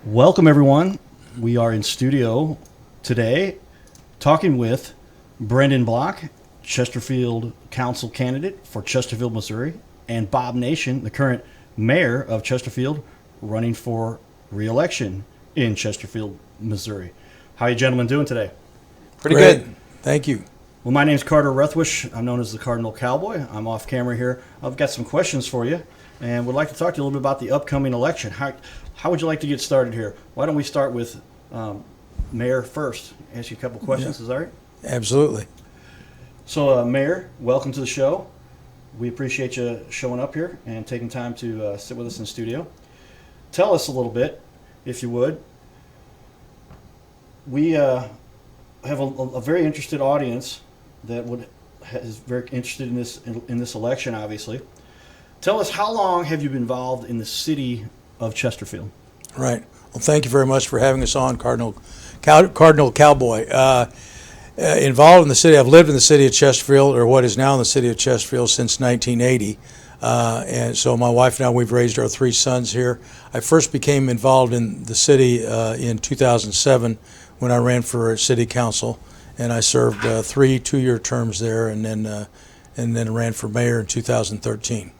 Welcome, everyone. We are in studio today talking with Brendan Block, Chesterfield Council candidate for Chesterfield, Missouri, and Bob Nation, the current mayor of Chesterfield, running for re-election in Chesterfield, Missouri. How are you gentlemen doing today? Pretty Great. good. Thank you. Well, my name's Carter Ruthwish. I'm known as the Cardinal Cowboy. I'm off camera here. I've got some questions for you and would like to talk to you a little bit about the upcoming election. How would you like to get started here? Why don't we start with Mayor first? Ask you a couple questions. Yeah. Is that right? Absolutely. So, Mayor, welcome to the show. We appreciate you showing up here and taking time to sit with us in the studio. Tell us a little bit, if you would. We have a very interested audience that is very interested in this election, obviously. Tell us, how long have you been involved in the city of Chesterfield? Right. Well, thank you very much for having us on, Cardinal Cowboy. Involved in the city, I've lived in the city of Chesterfield, or what is now in the city of Chesterfield, since 1980. And so my wife and I, we've raised our three sons here. I first became involved in the city in 2007 when I ran for city council, and I served three two-year terms there, and then ran for mayor in 2013.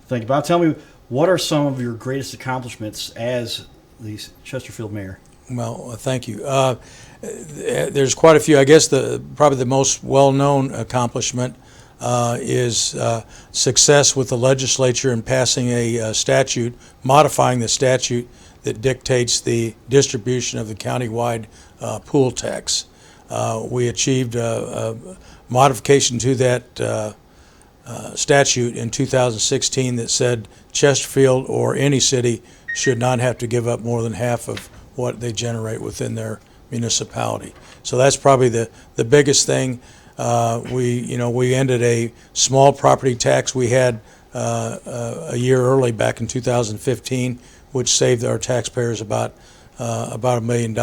Thank you, Bob. Tell me, what are some of your greatest accomplishments as the Chesterfield mayor? Well, thank you. There's quite a few. I guess probably the most well-known accomplishment is success with the legislature in passing a statute, modifying the statute that dictates the distribution of the countywide pool tax. We achieved a modification to that statute in 2016 that said Chesterfield or any city should not have to give up more than half of what they generate within their municipality. So that's probably the biggest thing. We ended a small property tax we had a year early back in 2015, which saved our taxpayers about $1 million.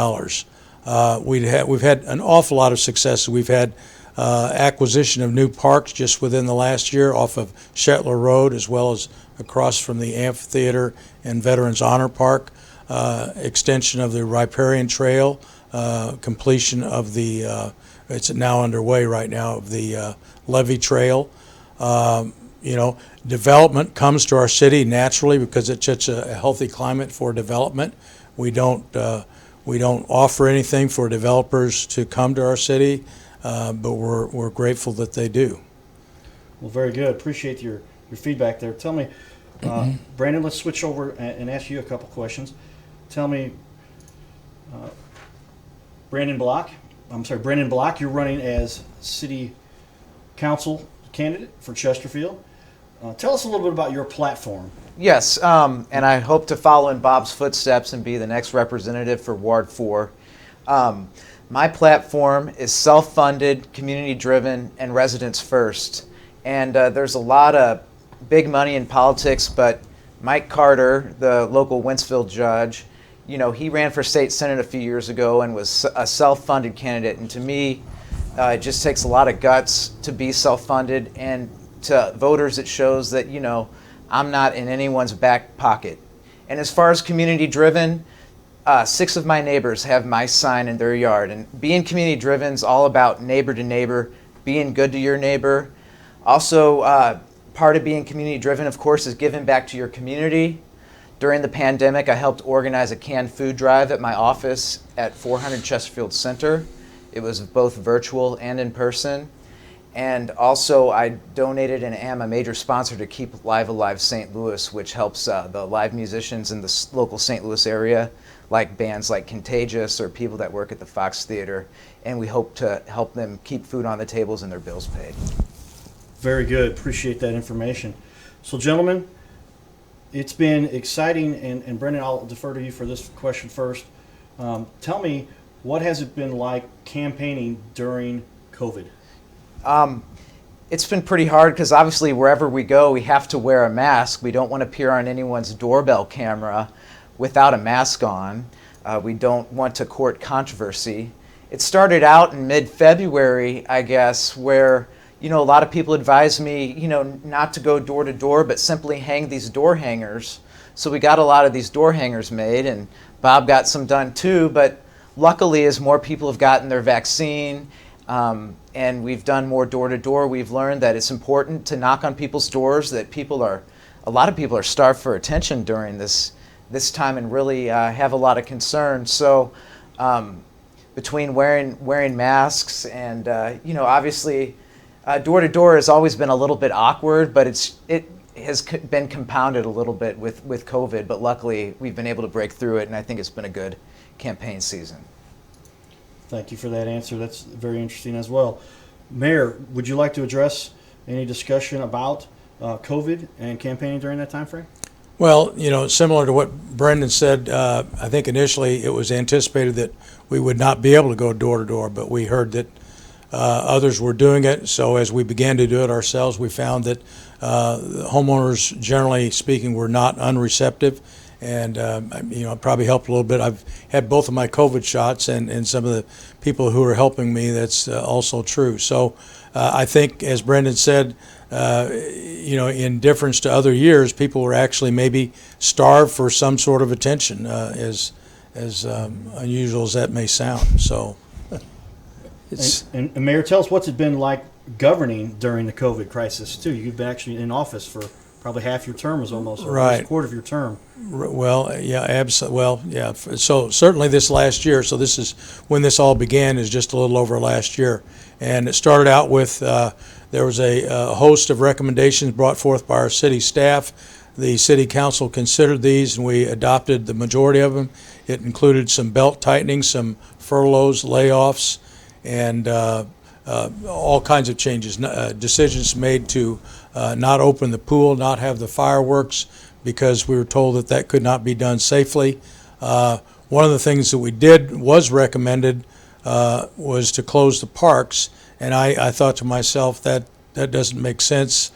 We've had an awful lot of success. We've had acquisition of new parks just within the last year off of Shetler Road, as well as across from the amphitheater and Veterans Honor Park, extension of the Riparian Trail, completion of the, it's now underway right now, of the Levee Trail. Development comes to our city naturally because it's such a healthy climate for development. We don't offer anything for developers to come to our city, but we're grateful that they do. Well, very good. Appreciate your feedback there. Tell me, Brandon, let's switch over and ask you a couple questions. Tell me, Brendan Block, you're running as city council candidate for Chesterfield. Tell us a little bit about your platform. Yes, and I hope to follow in Bob's footsteps and be the next representative for Ward 4. My platform is self-funded, community-driven, and residents first. And there's a lot of big money in politics, but Mike Carter, the local Wentzville judge, he ran for state senate a few years ago and was a self-funded candidate. And to me, it just takes a lot of guts to be self-funded, and to voters it shows that, I'm not in anyone's back pocket. And as far as community-driven, 6 of my neighbors have my sign in their yard. And being community-driven is all about neighbor to neighbor, being good to your neighbor. Also, part of being community-driven, of course, is giving back to your community. During the pandemic, I helped organize a canned food drive at my office at 400 Chesterfield Center. It was both virtual and in person. And also, I donated and am a major sponsor to Keep Live Alive St. Louis, which helps the live musicians in the local St. Louis area, like bands like Contagious or people that work at the Fox Theater. And we hope to help them keep food on the tables and their bills paid. Very good. Appreciate that information. So, gentlemen, it's been exciting, and Brendan, I'll defer to you for this question first. Tell me, what has it been like campaigning during COVID? It's been pretty hard because obviously wherever we go, we have to wear a mask. We don't want to appear on anyone's doorbell camera without a mask on. We don't want to court controversy. It started out in mid-February, I guess, where a lot of people advised me, not to go door to door, but simply hang these door hangers So we got a lot of these door hangers made, and Bob got some done too. But luckily, as more people have gotten their vaccine, and we've done more door-to-door, we've learned that it's important to knock on people's doors, that a lot of people are starved for attention during this time and really have a lot of concern. So between wearing masks and, obviously door-to-door has always been a little bit awkward, but it has been compounded a little bit with COVID, but luckily we've been able to break through it, and I think it's been a good campaign season. Thank you for that answer. That's very interesting as well. Mayor, would you like to address any discussion about COVID and campaigning during that time frame? Well, similar to what Brendan said, I think initially it was anticipated that we would not be able to go door to door, but we heard that others were doing it. So as we began to do it ourselves, we found that the homeowners, generally speaking, were not unreceptive. And, it probably helped a little bit. I've had both of my COVID shots, and some of the people who are helping me, that's also true. So I think, as Brendan said, in difference to other years, people were actually maybe starved for some sort of attention, as unusual as that may sound. So it's. And Mayor, tell us what's it been like governing during the COVID crisis, too. You've been actually in office for probably half your term is almost, or Right. almost a quarter of your term. Well, yeah, absolutely. Well, yeah. So certainly this last year. So this is when this all began. Is just a little over last year, and it started out with there was a host of recommendations brought forth by our city staff. The city council considered these, and we adopted the majority of them. It included some belt tightening, some furloughs, layoffs, and all kinds of changes. Decisions made to not open the pool, not have the fireworks, because we were told that could not be done safely. One of the things that we did was recommended was to close the parks, and I thought to myself that doesn't make sense.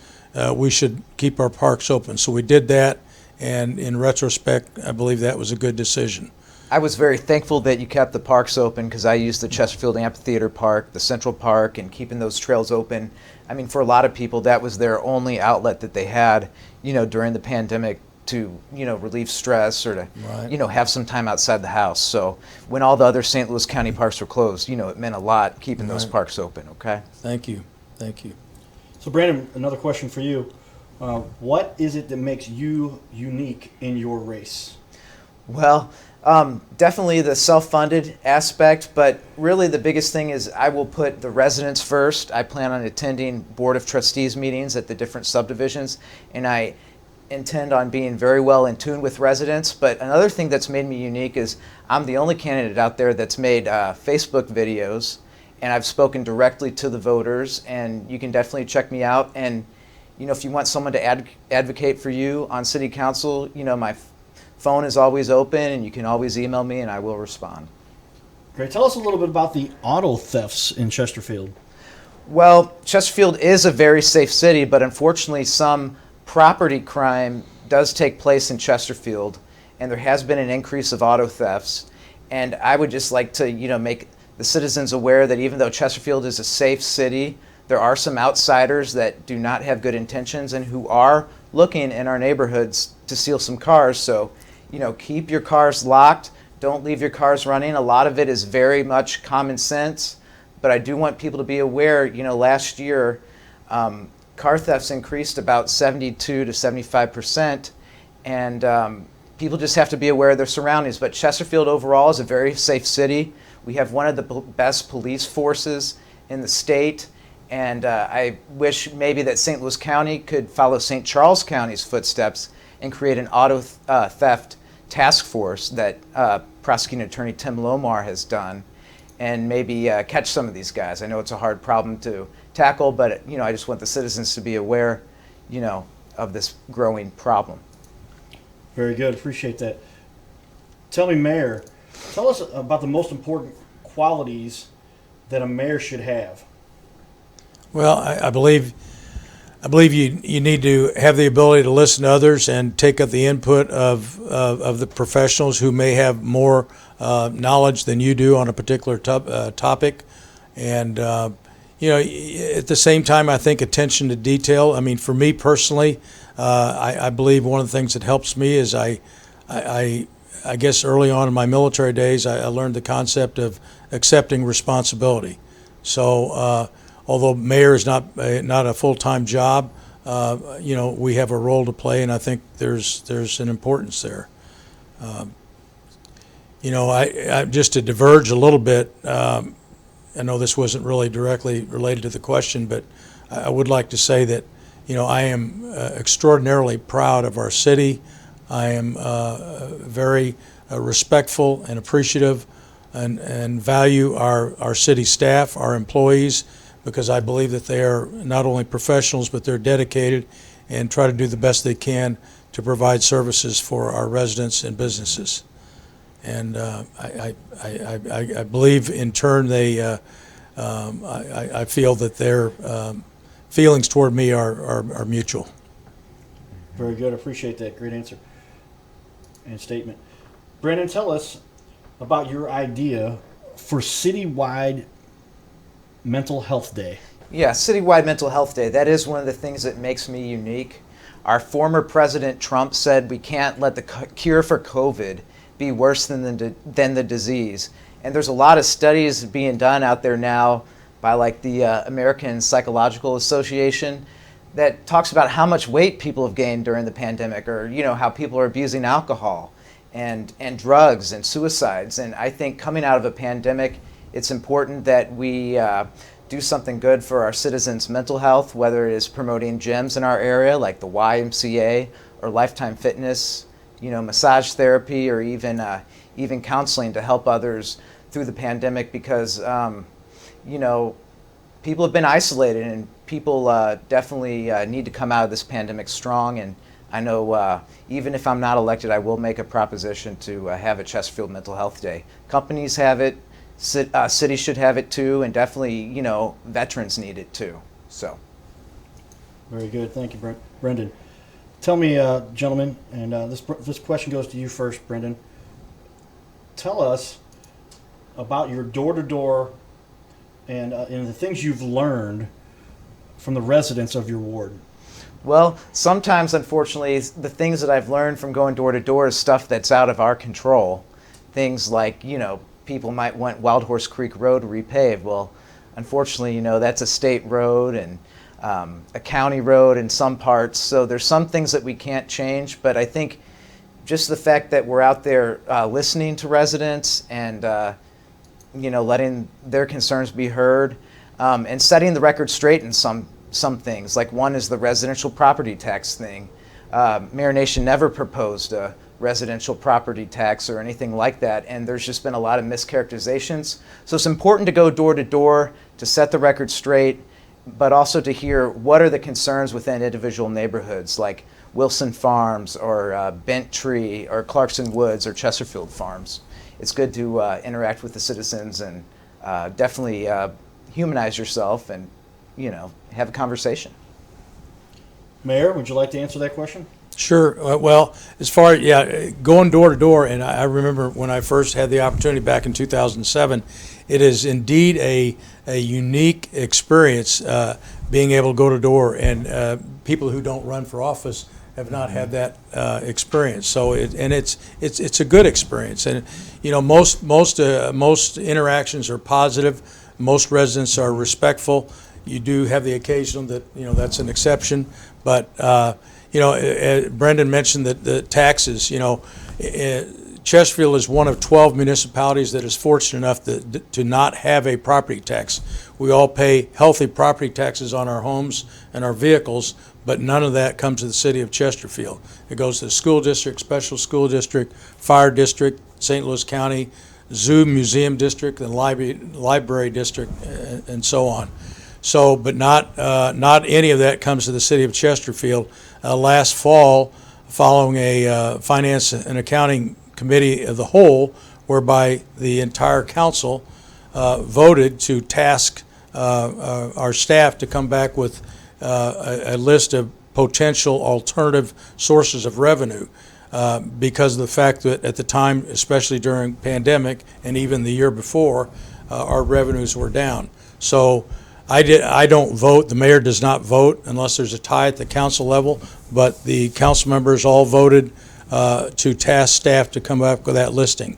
We should keep our parks open. So we did that, and in retrospect, I believe that was a good decision. I was very thankful that you kept the parks open, because I used the Chesterfield Amphitheater Park, the Central Park, and keeping those trails open. I mean, for a lot of people, that was their only outlet that they had, during the pandemic to, relieve stress or to, Right. have some time outside the house. So when all the other St. Louis County parks were closed, it meant a lot keeping those Right. parks open, okay? Thank you. So, Brandon, another question for you. What is it that makes you unique in your race? Well, definitely the self-funded aspect, but really the biggest thing is I will put the residents first. I plan on attending Board of Trustees meetings at the different subdivisions, and I intend on being very well in tune with residents. But another thing that's made me unique is I'm the only candidate out there that's made Facebook videos, and I've spoken directly to the voters, and you can definitely check me out. And if you want someone to advocate for you on city council, my phone is always open, and you can always email me, and I will respond. Great. Tell us a little bit about the auto thefts in Chesterfield. Well, Chesterfield is a very safe city, but unfortunately some property crime does take place in Chesterfield, and there has been an increase of auto thefts. And I would just like to, make the citizens aware that even though Chesterfield is a safe city, there are some outsiders that do not have good intentions and who are looking in our neighborhoods to steal some cars. So, keep your cars locked. Don't leave your cars running. A lot of it is very much common sense, but I do want people to be aware, last year, car thefts increased about 72 to 75%, and people just have to be aware of their surroundings. But Chesterfield overall is a very safe city. We have one of the best police forces in the state, and I wish maybe that St. Louis County could follow St. Charles County's footsteps and create an auto theft task force that prosecuting attorney Tim Lomar has done, and maybe catch some of these guys. I know it's a hard problem to tackle, but I just want the citizens to be aware, of this growing problem. Very good. Appreciate that. Tell me, Mayor, tell us about the most important qualities that a mayor should have. Well, I believe you need to have the ability to listen to others and take up the input of the professionals who may have more knowledge than you do on a particular topic. And at the same time, I think attention to detail. I mean, for me personally, I believe one of the things that helps me is I guess early on in my military days, I learned the concept of accepting responsibility. So although mayor is not a full-time job, we have a role to play, and I think there's an importance there. I just to diverge a little bit, I know this wasn't really directly related to the question, but I would like to say that, I am extraordinarily proud of our city. I am very respectful and appreciative and value our city staff, our employees, because I believe that they are not only professionals, but they're dedicated and try to do the best they can to provide services for our residents and businesses. And I believe in turn I feel that their feelings toward me are mutual. Very good. I appreciate that. Great answer and statement. Brandon, tell us about your idea for Citywide Mental Health Day. Yeah, Citywide Mental Health Day. That is one of the things that makes me unique. Our former President Trump said we can't let the cure for COVID be worse than the disease. And there's a lot of studies being done out there now by like the American Psychological Association that talks about how much weight people have gained during the pandemic, or how people are abusing alcohol and drugs and suicides. And I think coming out of a pandemic, it's important that we do something good for our citizens' mental health, whether it is promoting gyms in our area like the YMCA or Lifetime Fitness, massage therapy, or even counseling to help others through the pandemic, because people have been isolated, and people definitely need to come out of this pandemic strong. And I know even if I'm not elected, I will make a proposition to have a Chesterfield Mental Health Day. Companies have it, cities should have it too, and definitely veterans need it too. So. Very good. Thank you, Brendan. Tell me, gentlemen, and this question goes to you first, Brendan. Tell us about your door-to-door and the things you've learned from the residents of your ward. Well, sometimes, unfortunately, the things that I've learned from going door to door is stuff that's out of our control. Things like, people might want Wild Horse Creek Road repaved. Well, unfortunately, that's a state road and a county road in some parts. So there's some things that we can't change, but I think just the fact that we're out there listening to residents and letting their concerns be heard, and setting the record straight in some things. Like one is the residential property tax thing. Mayor Nation never proposed a residential property tax or anything like that, and there's just been a lot of mischaracterizations. So it's important to go door to door to set the record straight, but also to hear what are the concerns within individual neighborhoods, like Wilson Farms or Bent Tree or Clarkson Woods or Chesterfield Farms. It's good to interact with the citizens and definitely humanize yourself and have a conversation. Mayor, would you like to answer that question? Sure. Well, as far as, going door to door, and I remember when I first had the opportunity back in 2007, it is indeed a unique experience being able to go to door, and people who don't run for office have not had that experience. So it's a good experience, and most interactions are positive. Most residents are respectful. You do have the occasional that that's an exception, but Brendan mentioned that the taxes. Chesterfield is one of 12 municipalities that is fortunate enough to not have a property tax. We all pay healthy property taxes on our homes and our vehicles, but none of that comes to the city of Chesterfield. It goes to the school district, special school district, fire district, St. Louis County, zoo, museum district, and library district, and so on. So, but not any of that comes to the city of Chesterfield. Last fall, following a finance and accounting committee of the whole, whereby the entire council voted to task our staff to come back with a list of potential alternative sources of revenue, because of the fact that at the time, especially during pandemic and even the year before, our revenues were down. So I don't vote. The mayor does not vote unless there's a tie at the council level, but the council members all voted to task staff to come up with that listing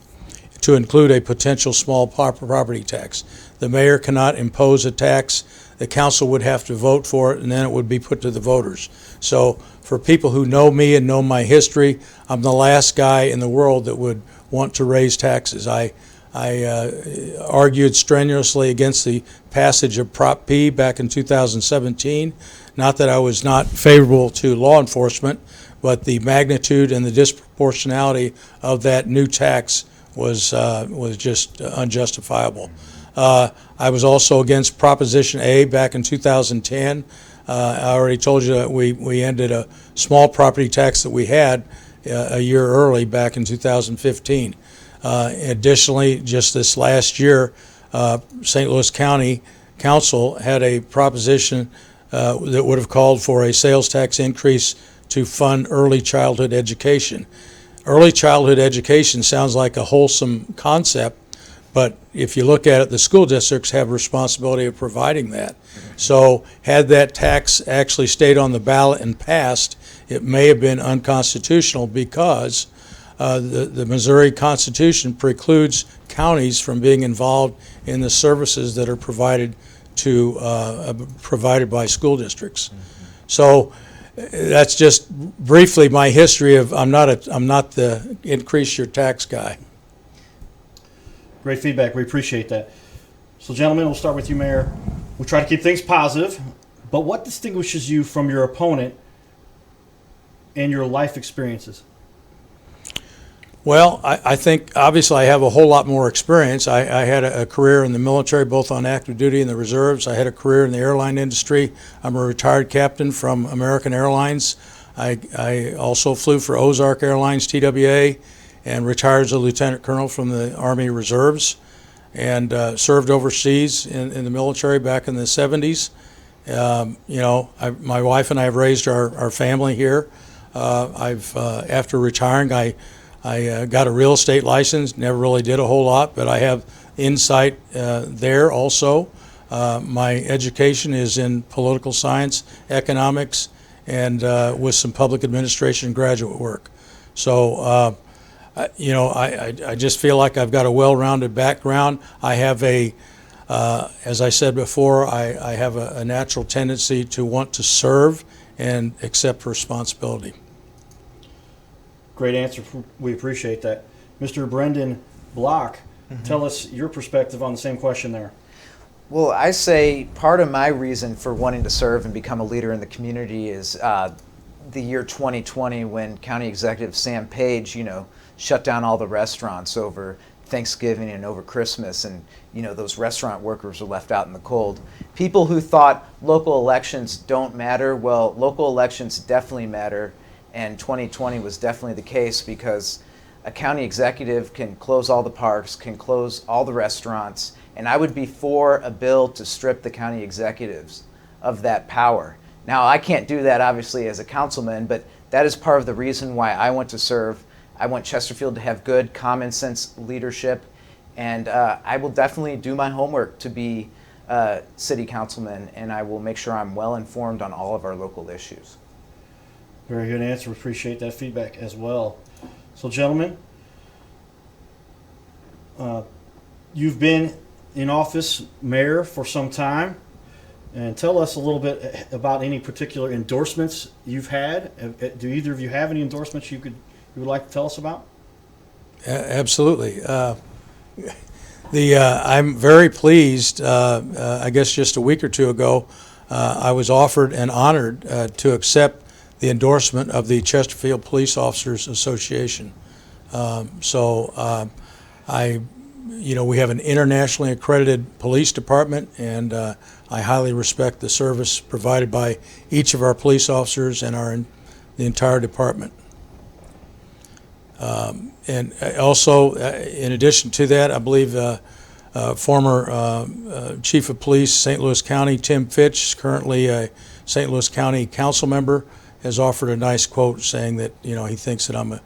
to include a potential small property tax. The mayor cannot impose a tax. The council would have to vote for it, and then it would be put to the voters. So for people who know me and know my history, I'm the last guy in the world that would want to raise taxes. I argued strenuously against the passage of Prop P back in 2017. Not that I was not favorable to law enforcement, but the magnitude and the disproportionality of that new tax was just unjustifiable. I was also against Proposition A back in 2010. I already told you that we ended a small property tax that we had a year early back in 2015. Additionally, just this last year, St. Louis County Council had a proposition that would have called for a sales tax increase to fund early childhood education. Early childhood education sounds like a wholesome concept, but if you look at it, the school districts have responsibility of providing that. So had that tax actually stayed on the ballot and passed, it may have been unconstitutional because the Missouri Constitution precludes counties from being involved in the services that are provided by school districts. So that's just briefly my history of I'm not the increase your tax guy. Great feedback. We appreciate that. So, gentlemen, we'll start with you, Mayor. We try to keep things positive, but what distinguishes you from your opponent and your life experiences? Well, I think obviously I have a whole lot more experience. I had a career in the military, both on active duty and the reserves. I had a career in the airline industry. I'm a retired captain from American Airlines. I also flew for Ozark Airlines, TWA, and retired as a lieutenant colonel from the Army Reserves, and served overseas in the military back in the 70s. My wife and I have raised our family here. After retiring, I got a real estate license, never really did a whole lot, but I have insight there also. My education is in political science, economics, and with some public administration graduate work. So, I just feel like I've got a well-rounded background. I have as I said before, I have a natural tendency to want to serve and accept responsibility. Great answer. We appreciate that. Mr. Brendan Block, tell us your perspective on the same question there. Well, I say part of my reason for wanting to serve and become a leader in the community is the year 2020 when County Executive Sam Page, shut down all the restaurants over Thanksgiving and over Christmas, and those restaurant workers were left out in the cold. People who thought local elections don't matter, well, local elections definitely matter, and 2020 was definitely the case because a county executive can close all the parks, can close all the restaurants, and I would be for a bill to strip the county executives of that power. Now, I can't do that obviously as a councilman, but that is part of the reason why I want to serve. I want Chesterfield to have good common sense leadership, and I will definitely do my homework to be a city councilman, and I will make sure I'm well informed on all of our local issues. Very good answer. We appreciate that feedback as well. So, gentlemen, you've been in office, mayor, for some time, and tell us a little bit about any particular endorsements you've had. Do either of you have any endorsements you would like to tell us about? Absolutely. I'm very pleased. I guess just a week or two ago, I was offered and honored to accept the endorsement of the Chesterfield Police Officers Association. We have an internationally accredited police department, and I highly respect the service provided by each of our police officers and the entire department. And also, in addition to that, I believe former Chief of Police, St. Louis County, Tim Fitch, currently a St. Louis County council member, has offered a nice quote saying that he thinks that I'm a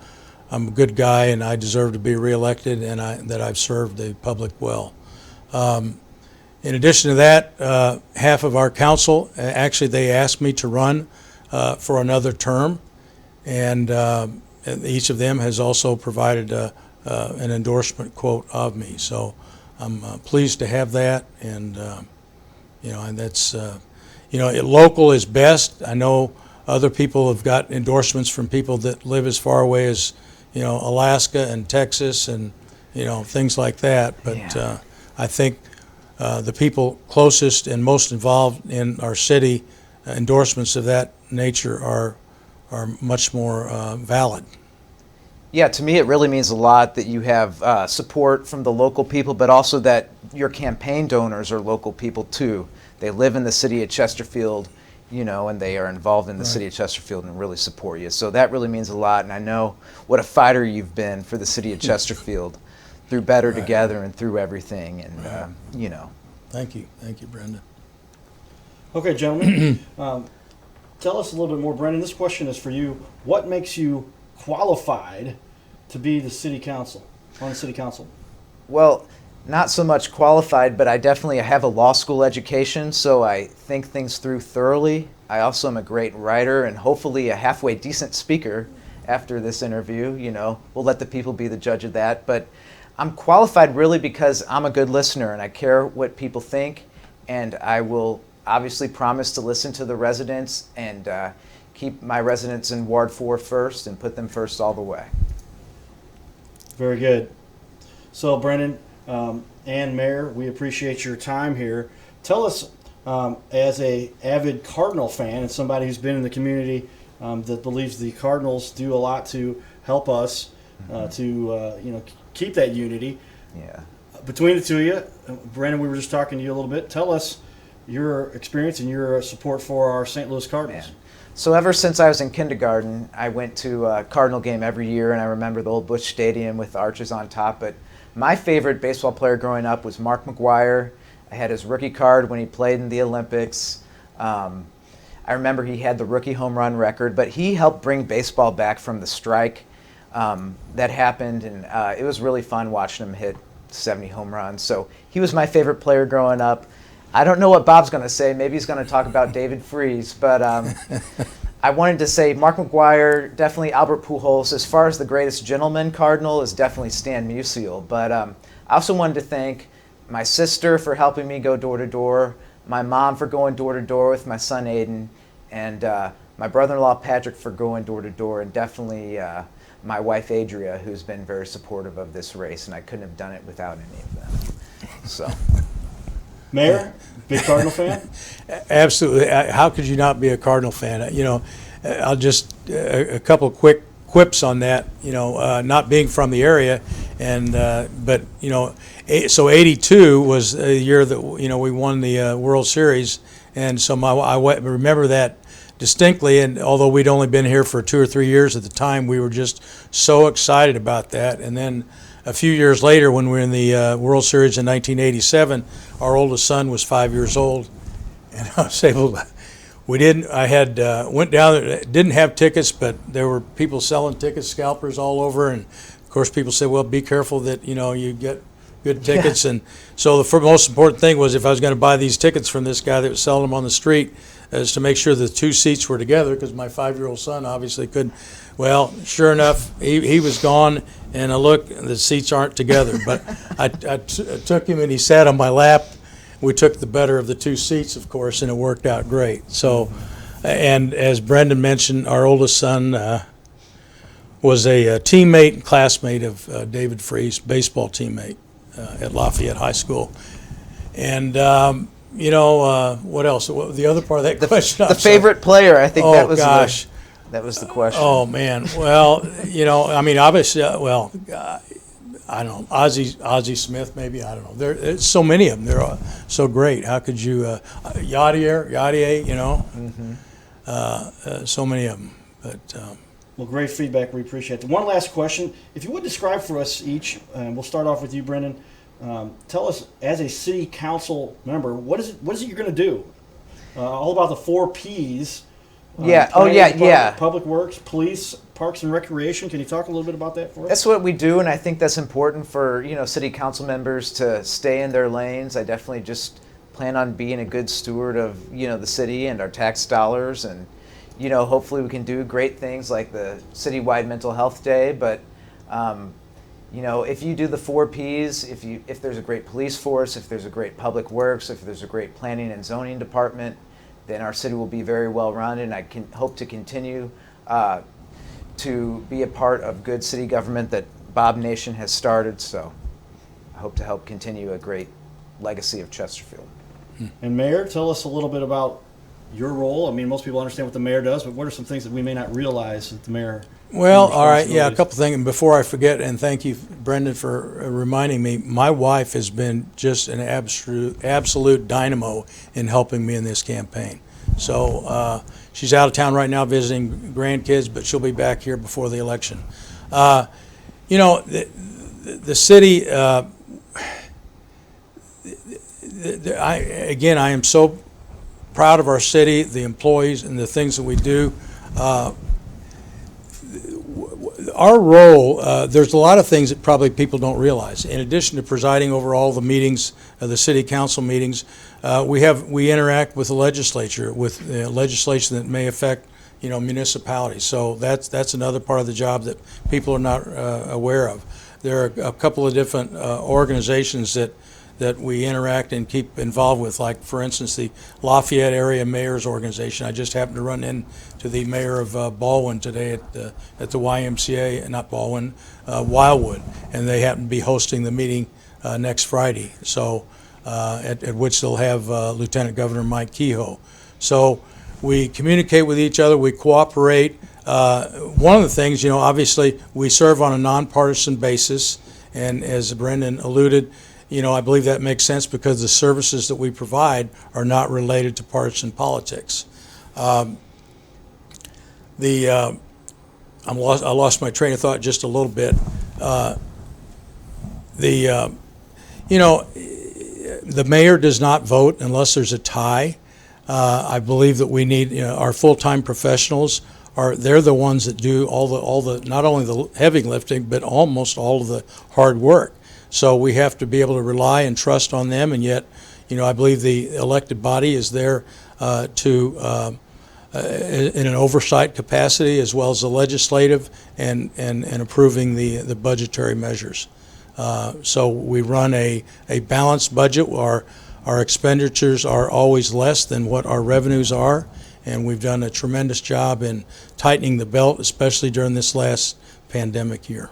good guy and I deserve to be reelected and that I've served the public well. In addition to that, half of our council, actually they asked me to run for another term, and each of them has also provided an endorsement quote of me. So I'm pleased to have that, and and that's local is best. I know other people have got endorsements from people that live as far away as Alaska and Texas and things like that. But Yeah. I think the people closest and most involved in our city, endorsements of that nature are much more valid. Yeah, to me, it really means a lot that you have support from the local people, but also that your campaign donors are local people too. They live in the city of Chesterfield, and they are involved in the city of Chesterfield and really support you. So that really means a lot, and I know what a fighter you've been for the city of Chesterfield through Better Together and through everything, and Thank you, Brenda. Okay, gentlemen, tell us a little bit more. Brendan, this question is for you. What makes you qualified to be the city council, on the city council? Well, not so much qualified, but I definitely have a law school education, so I think things through thoroughly. I also am a great writer and hopefully a halfway decent speaker after this interview. We'll let the people be the judge of that. But I'm qualified really because I'm a good listener and I care what people think, and I will obviously promise to listen to the residents and keep my residents in Ward 4 first and put them first all the way. Very good. So, Brendan and Mayor, we appreciate your time here. Tell us, as a avid Cardinal fan and somebody who's been in the community that believes the Cardinals do a lot to help us to keep that unity. Yeah. Between the two of you, Brendan, we were just talking to you a little bit. Tell us your experience and your support for our St. Louis Cardinals. Man. So ever since I was in kindergarten, I went to a Cardinal game every year, and I remember the old Busch Stadium with the arches on top. But my favorite baseball player growing up was Mark McGwire. I had his rookie card when he played in the Olympics. I remember he had the rookie home run record, but he helped bring baseball back from the strike that happened, and it was really fun watching him hit 70 home runs. So he was my favorite player growing up. I don't know what Bob's going to say. Maybe he's going to talk about David Freese, but I wanted to say Mark McGwire, definitely Albert Pujols. As far as the greatest gentleman Cardinal is definitely Stan Musial. But I also wanted to thank my sister for helping me go door to door, my mom for going door to door with my son Aiden, and my brother-in-law Patrick for going door to door, and definitely my wife Adria, who's been very supportive of this race, and I couldn't have done it without any of them. So. Mayor, big Cardinal fan? Absolutely. How could you not be a Cardinal fan? I'll just a couple quick quips on that. Not being from the area, and but so '82 was a year that we won the World Series, and so I remember that distinctly. And although we'd only been here for 2 or 3 years at the time, we were just so excited about that. And then a few years later, when we were in the World Series in 1987, our oldest son was 5 years old, and I was able to. Went down there, didn't have tickets, but there were people selling tickets, scalpers all over, and of course people said, well, be careful that you get good tickets. And so the most important thing was, if I was going to buy these tickets from this guy that was selling them on the street, is to make sure the 2 seats were together, because my 5-year-old son obviously couldn't. Well, sure enough, he was gone, and I look, the seats aren't together. But I took him, and he sat on my lap. We took the better of the 2 seats, of course, and it worked out great. So, and as Brendan mentioned, our oldest son was a teammate and classmate of David Freese, baseball teammate at Lafayette High School. And what else? The other part of that question. The favorite player, I think that was. Gosh. That was the question. Oh man. Well, obviously, I don't know, Ozzie Smith, maybe, I don't know. There's so many of them. They're all so great. How could you, Yadier, so many of them. But well, great feedback. We appreciate it. One last question. If you would describe for us each, and we'll start off with you, Brendan. Tell us, as a city council member, what is it you're going to do? All about the 4 Ps. Public Works, Police, Parks and Recreation. Can you talk a little bit about that for us? That's what we do, and I think that's important for city council members to stay in their lanes. I definitely just plan on being a good steward of, the city and our tax dollars, and, hopefully we can do great things like the Citywide Mental Health Day. But, if you do the 4 Ps, if there's a great police force, if there's a great public works, if there's a great planning and zoning department, then our city will be very well run, and I can hope to continue to be a part of good city government that Bob Nation has started. So I hope to help continue a great legacy of Chesterfield. And Mayor, tell us a little bit about your role. I mean, most people understand what the mayor does, but what are some things that we may not realize that the mayor? Well, all right, yeah, a couple things. And before I forget, and thank you, Brendan, for reminding me, my wife has been just an absolute dynamo in helping me in this campaign. So she's out of town right now visiting grandkids, but she'll be back here before the election. The city, I am so proud of our city, the employees, and the things that we do. Our role, there's a lot of things that probably people don't realize. In addition to presiding over all the meetings, the city council meetings, we interact with the legislature, with legislation that may affect municipalities. So that's another part of the job that people are not aware of. There are a couple of different organizations that we interact and keep involved with, like, for instance, the Lafayette Area Mayor's Organization. I just happened to run into the mayor of Baldwin today at the YMCA, not Baldwin, Wildwood, and they happen to be hosting the meeting next Friday, so at which they'll have Lieutenant Governor Mike Kehoe. So we communicate with each other, we cooperate. One of the things, obviously, we serve on a nonpartisan basis, and as Brendan alluded, I believe that makes sense because the services that we provide are not related to partisan politics. I lost my train of thought just a little bit. The mayor does not vote unless there's a tie. I believe that we need our full-time professionals. They're the ones that do all the not only the heavy lifting but almost all of the hard work. So we have to be able to rely and trust on them, and yet, I believe the elected body is there in an oversight capacity, as well as the legislative and approving the budgetary measures. So we run a balanced budget. Our expenditures are always less than what our revenues are, and we've done a tremendous job in tightening the belt, especially during this last pandemic year.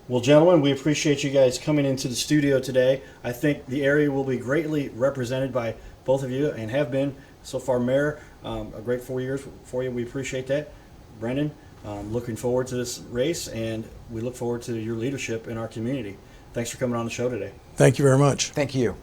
Well, gentlemen, we appreciate you guys coming into the studio today. I think the area will be greatly represented by both of you, and have been so far. Mayor, a great 4 years for you. We appreciate that. Brendan, looking forward to this race, and we look forward to your leadership in our community. Thanks for coming on the show today. Thank you very much. Thank you.